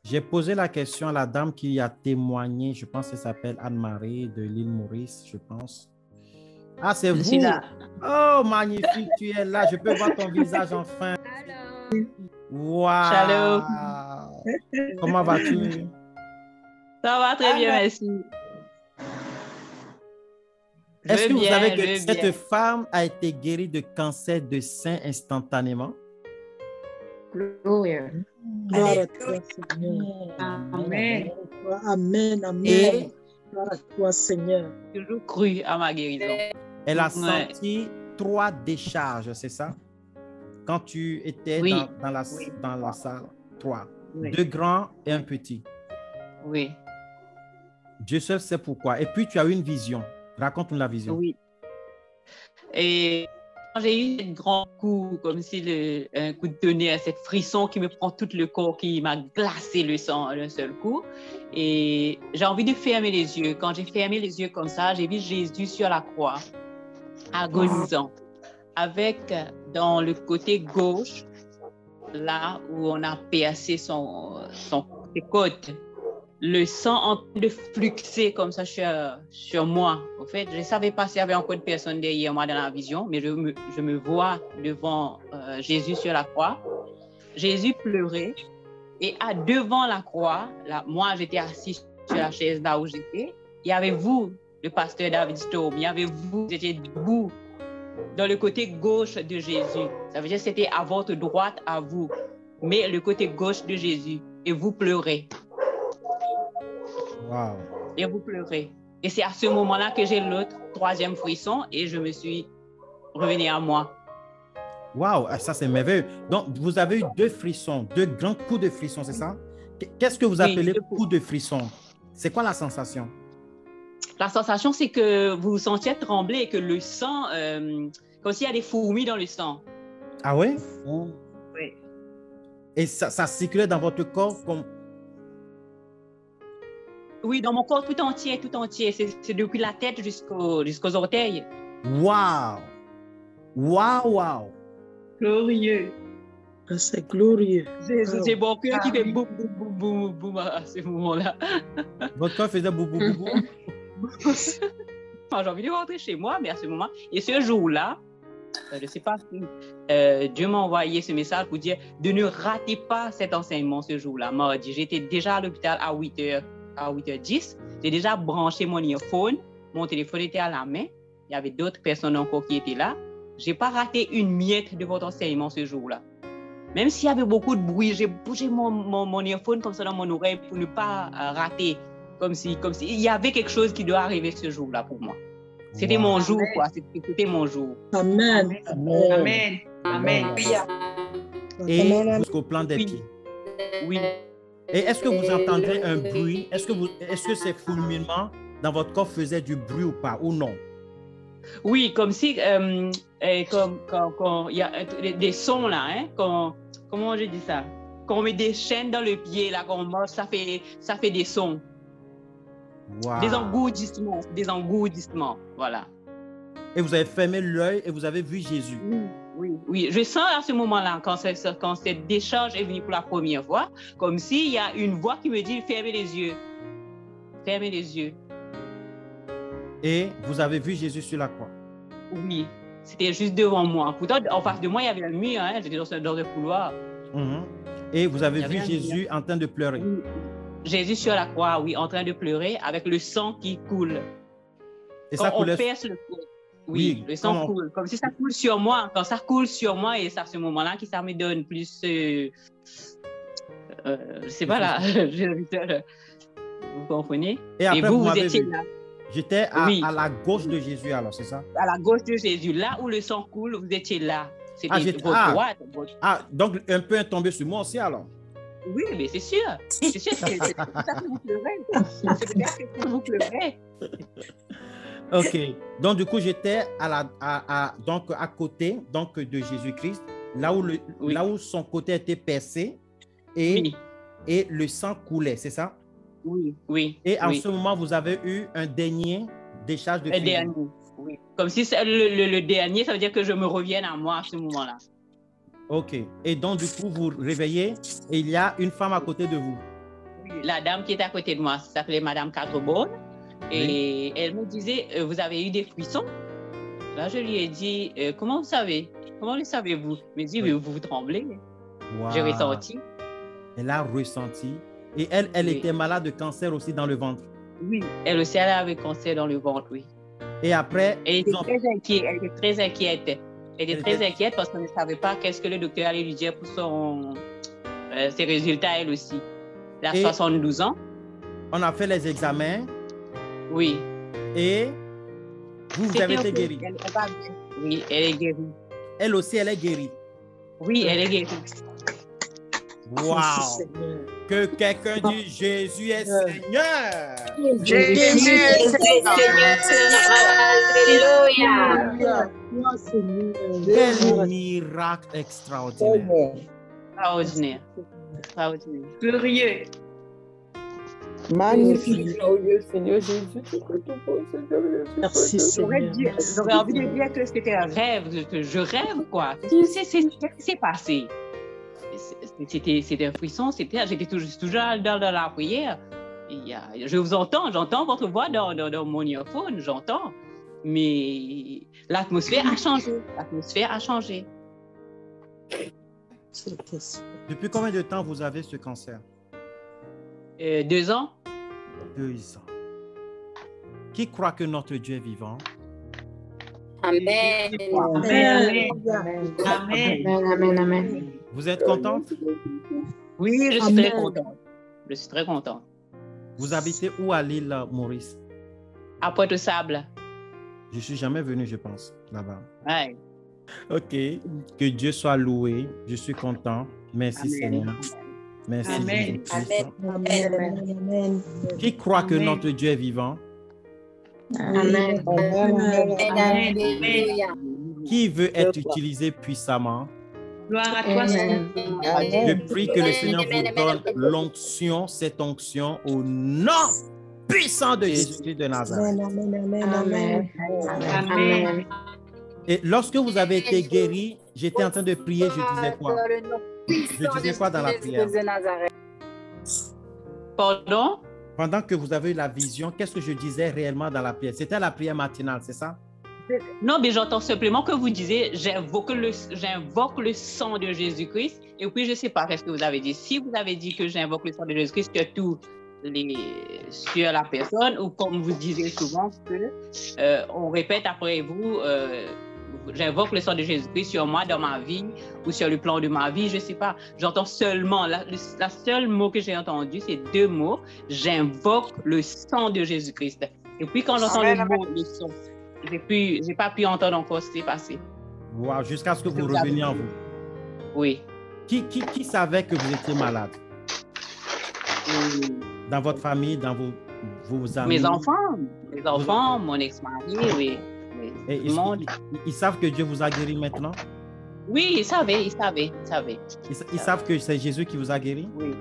J'ai posé la question à la dame qui a témoigné, je pense qu'elle s'appelle Anne-Marie de l'île Maurice, je pense. Ah, c'est Je suis vous. là. Oh, magnifique, tu es là. Je peux voir ton visage enfin. Shalom. Waouh. Comment vas-tu? Ça va très bien, merci. Est-ce que vous savez Je que veux cette bien. femme a été guérie de cancer de sein instantanément? Gloire. Gloire à toi, Seigneur. Amen. Amen, amen. Et Gloire à toi, Seigneur. J'ai toujours cru à ma guérison. elle a Ouais. senti 3 décharges, c'est ça? Quand tu étais Oui. dans la salle, 3. Oui. 2 grands et un petit. Oui. Dieu seul sait pourquoi. Et puis, tu as eu une vision. Raconte-nous la vision. Oui. Et quand j'ai eu un grand coup, comme si un coup de tonnerre, cette frisson qui me prend tout le corps, qui m'a glacé le sang d'un seul coup. Et j'ai envie de fermer les yeux. Quand j'ai fermé les yeux comme ça, j'ai vu Jésus sur la croix, agonisant, avec dans le côté gauche, là où on a percé ses côtes, le sang en train de fluxer comme ça sur moi. En fait, je ne savais pas s'il y avait encore une personne derrière moi dans la vision, mais je me vois devant Jésus sur la croix. Jésus pleurait et devant la croix, là, moi j'étais assis sur la chaise là où j'étais. Il y avait vous, le pasteur David Storm, il y avait vous étiez debout dans le côté gauche de Jésus. Ça veut dire que c'était à votre droite, à vous, mais le côté gauche de Jésus. Et vous pleurez. Wow. Et vous pleurez. Et c'est à ce moment-là que j'ai l'autre troisième frisson et je me suis revenue à moi. Wow, ça c'est merveilleux. Donc, vous avez eu 2 frissons, 2 grands coups de frissons, c'est ça? Qu'est-ce que vous appelez coups de frisson? C'est quoi la sensation? La sensation, c'est que vous vous sentiez trembler et que le sang, comme s'il y a des fourmis dans le sang. Ah oui? Oui. Et ça circulait dans votre corps comme... Oui, dans mon corps tout entier, tout entier. C'est depuis la tête jusqu'aux orteils. Wow! Wow, wow! Glorieux. C'est glorieux. J'ai mon cœur qui fait boum, boum, boum, boum, boum à ce moment-là. Votre cœur faisait boum, boum, boum, boum. J'ai envie de rentrer chez moi, mais à ce moment, et ce jour-là, je ne sais pas si Dieu m'a envoyé ce message pour dire de ne ratez pas cet enseignement ce jour-là, mardi. J'étais déjà à l'hôpital à 8h10. J'ai déjà branché mon earphone. Mon téléphone était à la main. Il y avait d'autres personnes encore qui étaient là. Je n'ai pas raté une miette de votre enseignement ce jour-là. Même s'il y avait beaucoup de bruit, j'ai bougé mon earphone comme ça dans mon oreille pour ne pas rater. Comme si il y avait quelque chose qui doit arriver ce jour-là pour moi. C'était mon jour, quoi. C'était mon jour. Amen. Amen. Amen. Et jusqu'au plan des pieds. Oui. Et est-ce que vous entendez un bruit? Est-ce que ces fourmillements dans votre corps faisaient du bruit ou pas, ou non? Oui, comme si, quand il y a des sons là, hein, comment je dis ça? Quand on met des chaînes dans le pied, là, quand on marche, ça fait des sons. Wow. Des engourdissements, voilà. Et vous avez fermé l'œil et vous avez vu Jésus. Oui. Je sens à ce moment-là, quand cette décharge est venue pour la première fois, comme s'il y a une voix qui me dit fermez les yeux. Fermez les yeux. Et vous avez vu Jésus sur la croix. Oui, c'était juste devant moi. Pourtant, en face de moi, il y avait un mur, hein, j'étais dans un couloir. Et vous avez vu Jésus en train de pleurer. Oui. Jésus sur la croix, oui, en train de pleurer avec le sang qui coule. Et quand ça on coulait... perce le corps, oui, le sang coule. Comme si ça coule sur moi. Quand ça coule sur moi, et c'est à ce moment-là que ça me donne plus... c'est pas là. Vous comprenez? Et après, vous étiez là. J'étais à la gauche de Jésus alors, c'est ça? À la gauche de Jésus. Là où le sang coule, vous étiez là. C'était votre droite. Donc un peu tombé sur moi aussi alors? Oui, mais c'est sûr. C'est sûr que c'est pour ça que vous pleurez. C'est peut-être que vous pleurez. Ok. Donc, du coup, j'étais donc, à côté donc, de Jésus-Christ, là où son côté était percé et le sang coulait, c'est ça? Oui. Et en ce moment, vous avez eu un dernier décharge de fluide. Oui. Comme si le dernier, ça veut dire que je me revienne à moi à ce moment-là. Ok. Et donc, du coup, vous réveillez et il y a une femme à côté de vous. la dame qui était à côté de moi s'appelait Madame Cadrebonne. Et elle me disait, vous avez eu des frissons? Là, je lui ai dit, comment vous savez? Comment le savez-vous? Elle me dit, oui, vous tremblez. Wow. J'ai ressenti. Elle a ressenti. Et elle était malade de cancer aussi dans le ventre. Oui, elle aussi, elle avait cancer dans le ventre, oui. Et après, elle était très inquiète. Elle était très inquiète. Elle était très inquiète parce qu'on ne savait pas qu'est-ce que le docteur allait lui dire pour ses résultats, elle aussi. Elle a 72 ans. On a fait les examens. Oui. Et vous avez été guérie. Oui, elle est guérie. Elle aussi, elle est guérie. Oui, elle est guérie. Wow! Que quelqu'un dise Jésus est Seigneur. Jésus est Seigneur. Alléluia. Quel miracle extraordinaire. Extraordinaire. Glorieux. Magnifique. Glorieux Seigneur Jésus. Merci Seigneur. J'aurais envie de dire que c'était un rêve, que je rêve quoi. Qu'est-ce qui s'est passé? C'était un frisson, j'étais toujours dans la prière. Je vous entends, j'entends votre voix dans mon earphone, j'entends. Mais l'atmosphère a changé. Depuis combien de temps vous avez ce cancer? 2 ans. 2 ans. Qui croit que notre Dieu est vivant? Amen. Amen. Vous êtes contente? Oui, je suis très contente. Je suis très contente. Vous habitez où à l'île Maurice? À Pointe-aux-Sables. Je ne suis jamais venu, je pense, là-bas. Ouais. Ok. Que Dieu soit loué. Je suis content. Merci Amen. Seigneur. Merci. Amen. Amen. Qui croit que notre Dieu est vivant? Amen. Qui veut être utilisé puissamment? Gloire à toi, Seigneur. Je prie que le Seigneur vous donne l'onction, cette onction, au nom puissant de Jésus-Christ de Nazareth. Amen. Amen. Et lorsque vous avez été guéri, j'étais en train de prier, je disais quoi? Je disais quoi dans la prière? Pardon? Pendant que vous avez eu la vision, qu'est-ce que je disais réellement dans la prière? C'était la prière matinale, c'est ça? Non, mais j'entends simplement que vous disiez, j'invoque le sang de Jésus-Christ. Et puis, je ne sais pas qu'est-ce que vous avez dit. Si vous avez dit que j'invoque le sang de Jésus-Christ sur la personne, ou comme vous disiez souvent, on répète après vous, j'invoque le sang de Jésus-Christ sur moi, dans ma vie, ou sur le plan de ma vie, je ne sais pas. J'entends seulement, la seule mot que j'ai entendu, c'est 2 mots, j'invoque le sang de Jésus-Christ. Et puis, quand j'entends le mot, le sang, j'ai pas pu entendre encore ce qui s'est passé. Wow, jusqu'à ce que vous reveniez en vous. Oui. Qui savait que vous étiez malade? Dans votre famille, dans vos amis? Mes enfants, mon ex-mari, oui. Et ils savent que Dieu vous a guéri maintenant? Oui, ils savaient. Ils savent que c'est Jésus qui vous a guéri? Oui.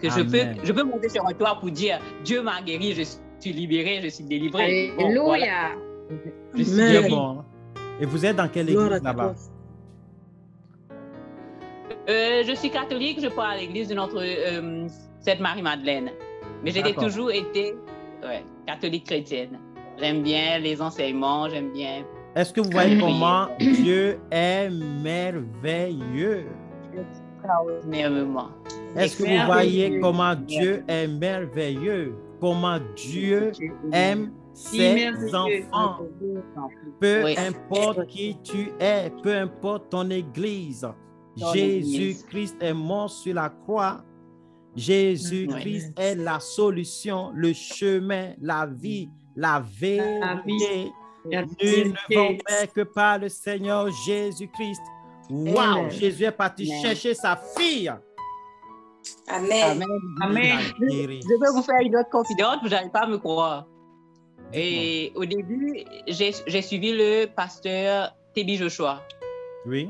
Que je peux monter sur un toit pour dire, Dieu m'a guéri, je suis libéré, je suis délivré. Alléluia. Bon, voilà. Je suis Dieu guéri. bon. Et vous êtes dans quelle église là-bas? Je suis catholique, je pars à l'église de notre Sainte Marie-Madeleine. Mais j'ai toujours été catholique chrétienne. J'aime bien les enseignements, j'aime bien. Est-ce que vous voyez comment Dieu est merveilleux? Extraordinairement. Est-ce que vous voyez comment Dieu est merveilleux? Comment Dieu aime ses enfants? Peu importe qui tu es, peu importe ton église, Jésus-Christ est mort sur la croix. Jésus-Christ est la solution, le chemin, la vie, la vérité. Nul ne va que par le Seigneur Jésus-Christ. Wow, Jésus est parti chercher sa fille. Amen. Je vais vous faire une autre confidence, vous n'allez pas me croire. Et au début, j'ai suivi le pasteur Tébi Joshua. Oui.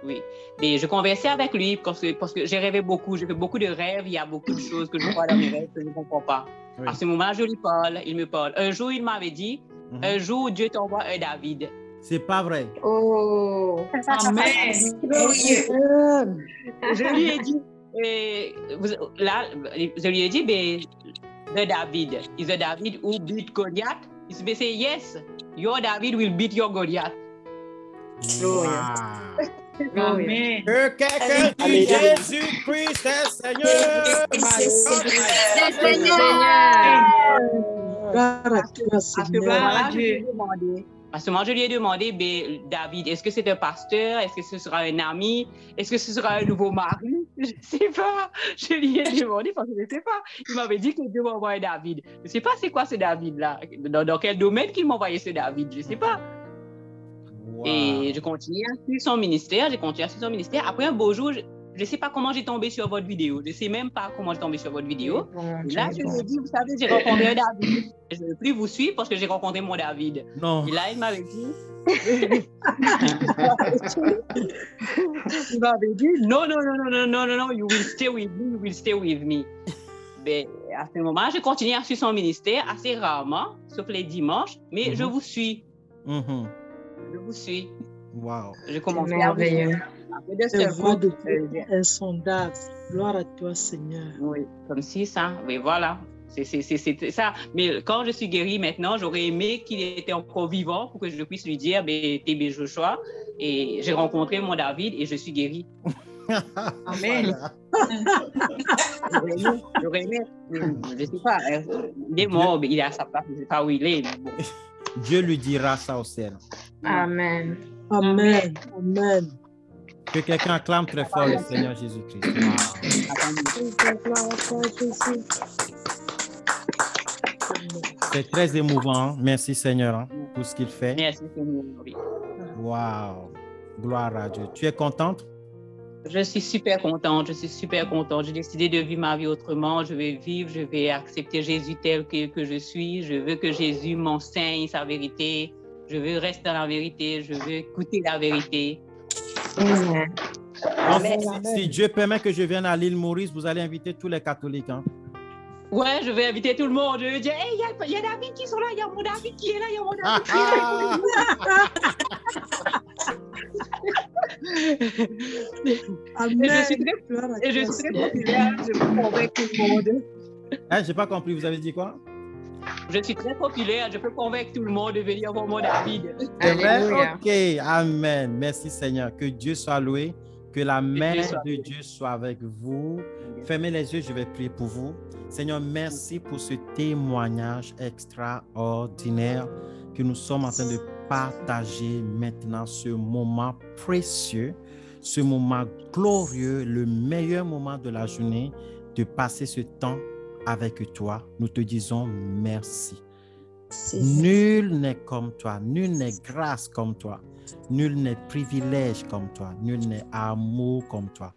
Oui. Et je conversais avec lui parce que j'ai rêvé beaucoup, j'ai fait beaucoup de rêves, il y a beaucoup de choses que je vois dans mes rêves que je ne comprends pas. Oui. À ce moment-là, il me parle. Un jour, il m'avait dit, un jour, Dieu t'envoie un David. C'est pas vrai. Oh, amen. Je lui ai dit, là, je lui ai dit, the David. Is the David who beat Goliath? He say, yes, your David will beat your Goliath. Wow. Amen. Que quelqu'un dit Jésus-Christ est Seigneur. À ce moment, je lui ai demandé, David, est-ce que c'est un pasteur? Est-ce que ce sera un ami? Est-ce que ce sera un nouveau mari? Je ne sais pas. Je lui ai demandé parce que je ne sais pas. Il m'avait dit que Dieu m'envoyait David. Je ne sais pas c'est quoi ce David-là. Dans quel domaine qu'il m'envoyait ce David? Je ne sais pas. Wow. Et je continue à suivre son ministère. Après un beau jour, je ne sais pas comment j'ai tombé sur votre vidéo. Je ne sais même pas comment j'ai tombé sur votre vidéo. Là, je lui ai dit, vous savez, j'ai rencontré un David. Je ne veux plus vous suivre parce que j'ai rencontré mon David. Non. Et là, il m'avait dit... il m'avait dit, non, you will stay with me. Mais à ce moment, je continue à suivre son ministère assez rarement, sauf les dimanches, mais je vous suis. Je vous suis. Wow. Je commence à vous suivre. La voix de Dieu est insondable. Gloire à toi, Seigneur. Oui, comme si ça. Oui, voilà. C'est ça. Mais quand je suis guérie maintenant, j'aurais aimé qu'il était encore vivant pour que je puisse lui dire, TB Joshua, et j'ai rencontré mon David et je suis guérie. Amen. J'aurais aimé. Je ne sais pas. Il est mort, il est à sa place. Je ne sais pas où il est. Bon. Dieu lui dira ça au ciel. Amen. Amen. Amen. Que quelqu'un acclame très fort le Seigneur Jésus-Christ. C'est très émouvant. Merci Seigneur pour ce qu'il fait. Merci Seigneur. Wow. Gloire à Dieu. Tu es contente? Je suis super contente. J'ai décidé de vivre ma vie autrement. Je vais accepter Jésus tel que je suis. Je veux que Jésus m'enseigne sa vérité. Je veux rester dans la vérité. Je veux écouter la vérité. Amen. Si Dieu permet que je vienne à l'île Maurice, vous allez inviter tous les catholiques. Ouais, je vais inviter tout le monde. Je vais dire, hey, il y a David qui sont là, il y a mon David qui est là, il y a mon David qui est là. Amen. Et je suis très populaire, je peux convaincre tout le monde. J'ai pas compris, vous avez dit quoi? Je suis très populaire, je peux convaincre tout le monde de venir voir mon David. Ok, amen. Merci Seigneur. Que Dieu soit loué, que la main de Dieu soit avec vous. Fermez les yeux, je vais prier pour vous. Seigneur, merci pour ce témoignage extraordinaire que nous sommes en train de partager maintenant, ce moment précieux, ce moment glorieux, le meilleur moment de la journée, de passer ce temps avec toi. Nous te disons merci. Nul n'est comme toi, nul n'est grâce comme toi, nul n'est privilège comme toi, nul n'est amour comme toi.